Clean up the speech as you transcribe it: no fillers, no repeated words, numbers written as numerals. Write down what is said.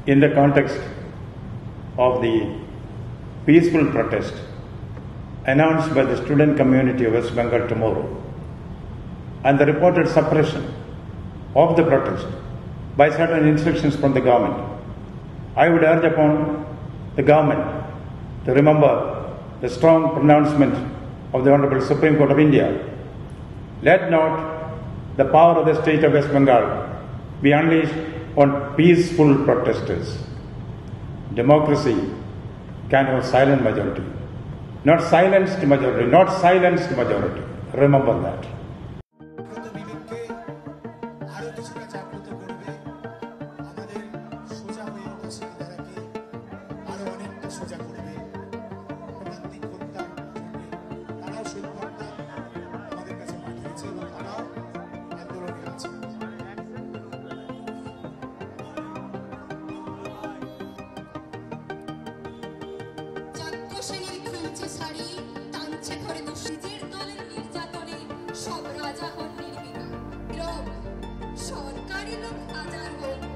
in the context of the peaceful protest announced by the student community of West Bengal tomorrow and the reported suppression of the protest by certain instructions from the government, I would urge upon the government to remember the strong pronouncement of the Honorable Supreme Court of India. Let not the power of the state of West Bengal be unleashed on peaceful protesters. Democracy can have silent majority, not silenced majority, not silenced majority. Remember that. সরকারি লোক হাজার হোক